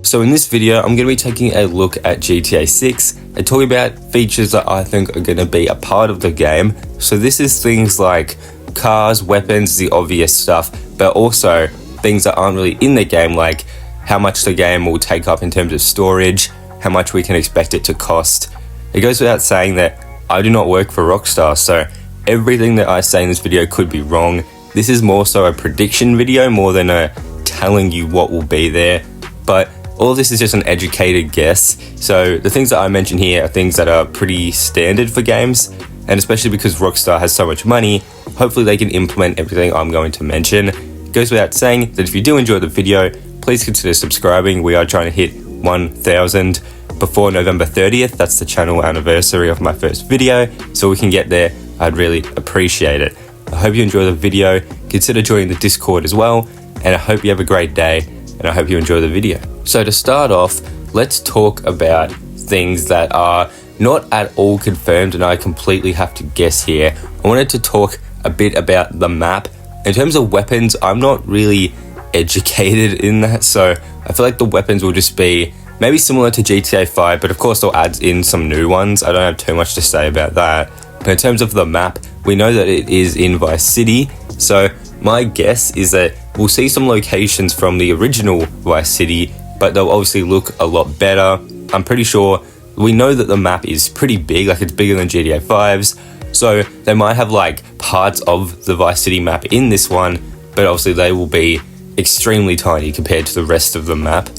So in this video, I'm going to be taking a look at GTA 6 and talking about features that I think are going to be a part of the game. So this is things like cars, weapons, the obvious stuff, but also things that aren't really in the game, like how much the game will take up in terms of storage, how much we can expect it to cost. It goes without saying that I do not work for Rockstar, so everything that I say in this video could be wrong. This is more so a prediction video more than a telling you what will be there, but all of this is just an educated guess. So the things that I mention here are things that are pretty standard for games, and especially because Rockstar has so much money, hopefully they can implement everything I'm going to mention. It goes without saying that if you do enjoy the video, please consider subscribing. We are trying to hit 1,000 before November 30th. That's the channel anniversary of my first video, so we can get there. I'd really appreciate it. I hope you enjoy the video. Consider joining the Discord as well, and I hope you have a great day, and I hope you enjoy the video. So to start off, let's talk about things that are not at all confirmed and I completely have to guess here. I wanted to talk a bit about the map. In terms of weapons, I'm not really educated in that, so I feel like the weapons will just be maybe similar to GTA 5, but of course they'll add in some new ones. I don't have too much to say about that. But in terms of the map, we know that it is in Vice City, so my guess is that we'll see some locations from the original Vice City, but they'll obviously look a lot better. I'm pretty sure we know that the map is pretty big, like it's bigger than GTA 5's, so they might have like parts of the Vice City map in this one, but obviously they will be extremely tiny compared to the rest of the map.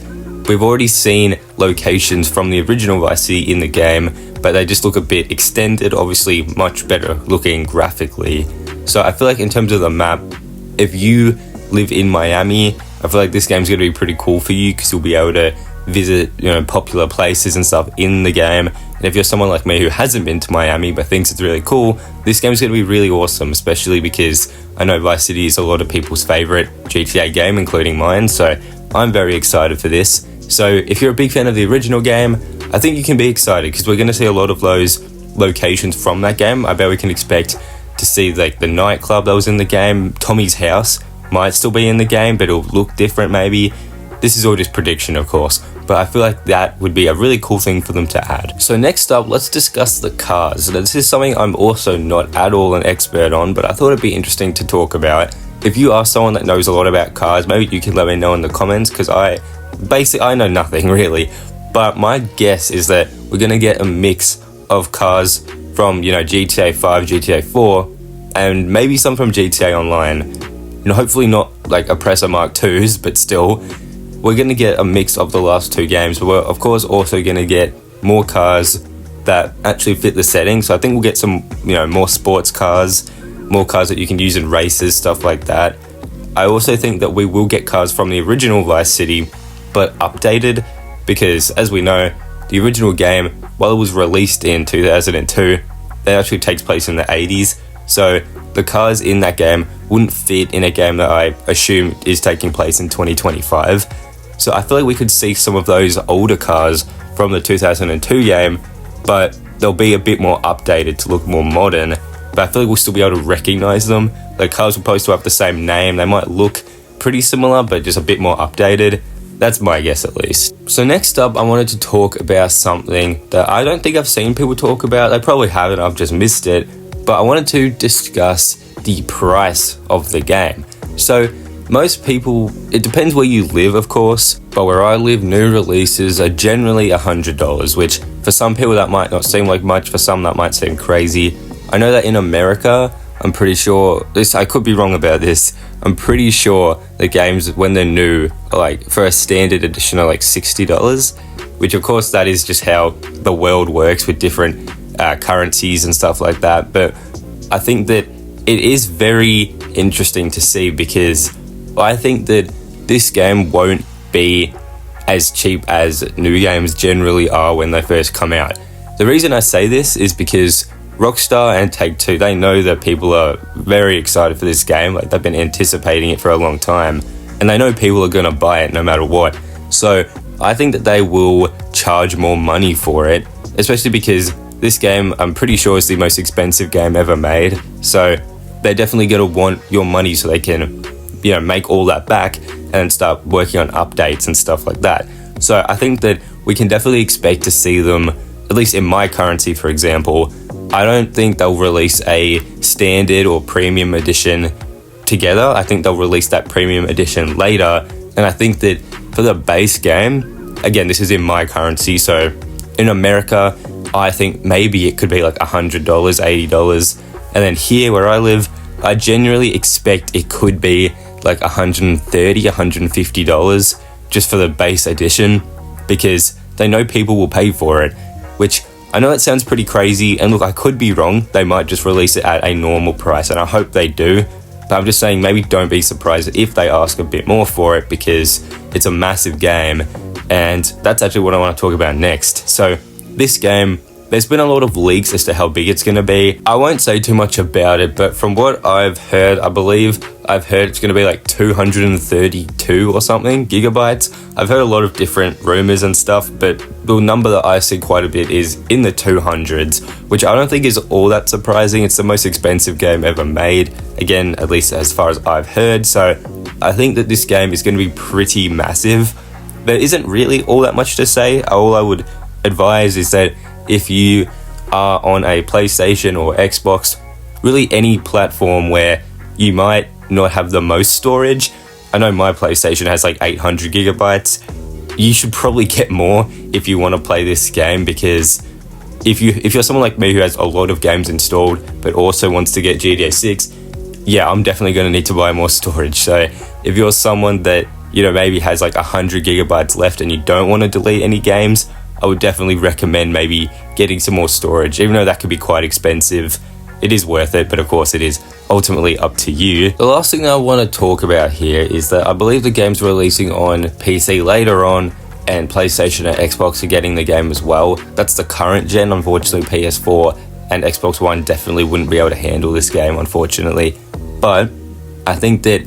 We've already seen locations from the original Vice City in the game, but they just look a bit extended, obviously much better looking graphically. So I feel like in terms of the map, if you live in Miami, I feel like this game's going to be pretty cool for you because you'll be able to visit, popular places and stuff in the game. And if you're someone like me who hasn't been to Miami but thinks it's really cool, this game's going to be really awesome, especially because I know Vice City is a lot of people's favorite GTA game, including mine, so I'm very excited for this. So if you're a big fan of the original game, I think you can be excited because we're going to see a lot of those locations from that game. I bet we can expect to see like the nightclub that was in the game. Tommy's house might still be in the game, but it'll look different maybe. This is all just prediction, of course, but I feel like that would be a really cool thing for them to add. So next up, let's discuss the cars. Now, this is something I'm also not at all an expert on, but I thought it'd be interesting to talk about. If you are someone that knows a lot about cars, maybe you can let me know in the comments, because I know nothing really. But my guess is that we're going to get a mix of cars from, GTA 5, GTA 4, and maybe some from GTA Online. Hopefully not like Oppressor Mark 2s, but still, we're going to get a mix of the last two games. But we're, of course, also going to get more cars that actually fit the setting. So I think we'll get some, more sports cars, more cars that you can use in races, stuff like that. I also think that we will get cars from the original Vice City, but updated, because as we know, the original game, while it was released in 2002, it actually takes place in the 80s. So the cars in that game wouldn't fit in a game that I assume is taking place in 2025. So I feel like we could see some of those older cars from the 2002 game, but they'll be a bit more updated to look more modern. But I feel like we'll still be able to recognize them. The cars will supposed to have the same name. They might look pretty similar, but just a bit more updated. That's my guess at least. So next up, I wanted to talk about something that I don't think I've seen people talk about. They probably haven't, I've just missed it. But I wanted to discuss the price of the game. So most people, it depends where you live, of course, but where I live, new releases are generally $100, which for some people that might not seem like much, for some that might seem crazy. I know that in America, I'm pretty sure, I could be wrong about this, I'm pretty sure the games, when they're new, are like, for a standard edition, are like $60, which of course that is just how the world works with different currencies and stuff like that. But I think that it is very interesting to see, because I think that this game won't be as cheap as new games generally are when they first come out. The reason I say this is because Rockstar and Take-Two, they know that people are very excited for this game. Like, they've been anticipating it for a long time, and they know people are going to buy it no matter what. So I think that they will charge more money for it, especially because this game, I'm pretty sure, is the most expensive game ever made. So they're definitely going to want your money so they can, make all that back and start working on updates and stuff like that. So I think that we can definitely expect to see them, at least in my currency, for example. I don't think they'll release a standard or premium edition together. I think they'll release that premium edition later. And I think that for the base game, again, this is in my currency, so in America, I think maybe it could be like $100, $80. And then here where I live, I genuinely expect it could be like $130, $150 just for the base edition, because they know people will pay for it, which I know that sounds pretty crazy. And look, I could be wrong. They might just release it at a normal price, and I hope they do. But I'm just saying, maybe don't be surprised if they ask a bit more for it, because it's a massive game. And that's actually what I want to talk about next. So this game, there's been a lot of leaks as to how big it's going to be. I won't say too much about it, but from what I've heard, I believe I've heard it's going to be like 232 or something gigabytes. I've heard a lot of different rumors and stuff, but the number that I see quite a bit is in the 200s, which I don't think is all that surprising. It's the most expensive game ever made, again, at least as far as I've heard. So I think that this game is going to be pretty massive. There isn't really all that much to say. All I would advise is that if you are on a PlayStation or Xbox, really any platform where you might not have the most storage, I know my PlayStation has like 800 gigabytes, you should probably get more if you want to play this game, because if you're someone like me who has a lot of games installed but also wants to get GTA 6, yeah, I'm definitely going to need to buy more storage. So if you're someone that, you know, maybe has like 100 gigabytes left and you don't want to delete any games, I would definitely recommend maybe getting some more storage. Even though that could be quite expensive, it is worth it, but of course it is ultimately up to you. The last thing that I want to talk about here is that I believe the game's releasing on PC later on, and PlayStation and Xbox are getting the game as well. That's the current gen. Unfortunately, PS4 and Xbox One definitely wouldn't be able to handle this game, unfortunately. But I think that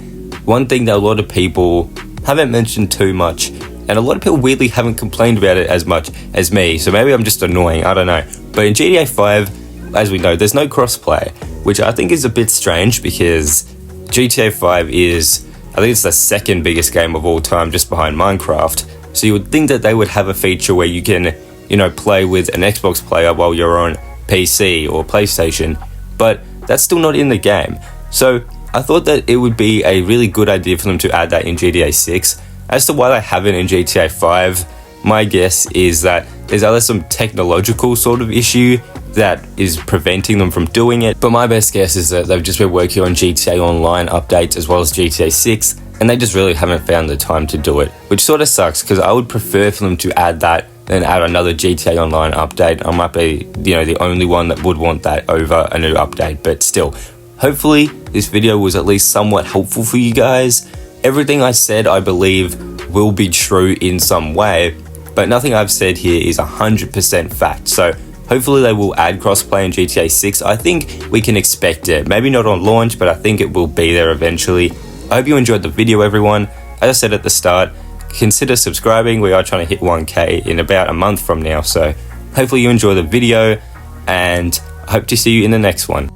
one thing that a lot of people haven't mentioned too much, and a lot of people weirdly haven't complained about it as much as me, so maybe I'm just annoying, I don't know. But in GTA 5, as we know, there's no crossplay, which I think is a bit strange, because GTA 5 is, I think it's the second biggest game of all time, just behind Minecraft. So you would think that they would have a feature where you can, you know, play with an Xbox player while you're on PC or PlayStation, but that's still not in the game. So I thought that it would be a really good idea for them to add that in GTA 6. As to why they haven't in GTA 5, my guess is that there's either some technological sort of issue that is preventing them from doing it, but my best guess is that they've just been working on GTA Online updates as well as GTA 6, and they just really haven't found the time to do it, which sort of sucks, because I would prefer for them to add that than add another GTA Online update. I might be, you know, the only one that would want that over a new update, but still, hopefully this video was at least somewhat helpful for you guys. Everything I said, I believe, will be true in some way, but nothing I've said here is 100% fact. So hopefully they will add crossplay in GTA 6. I think we can expect it. Maybe not on launch, but I think it will be there eventually. I hope you enjoyed the video, everyone. As I said at the start, consider subscribing. We are trying to hit 1K in about a month from now. So hopefully you enjoy the video, and I hope to see you in the next one.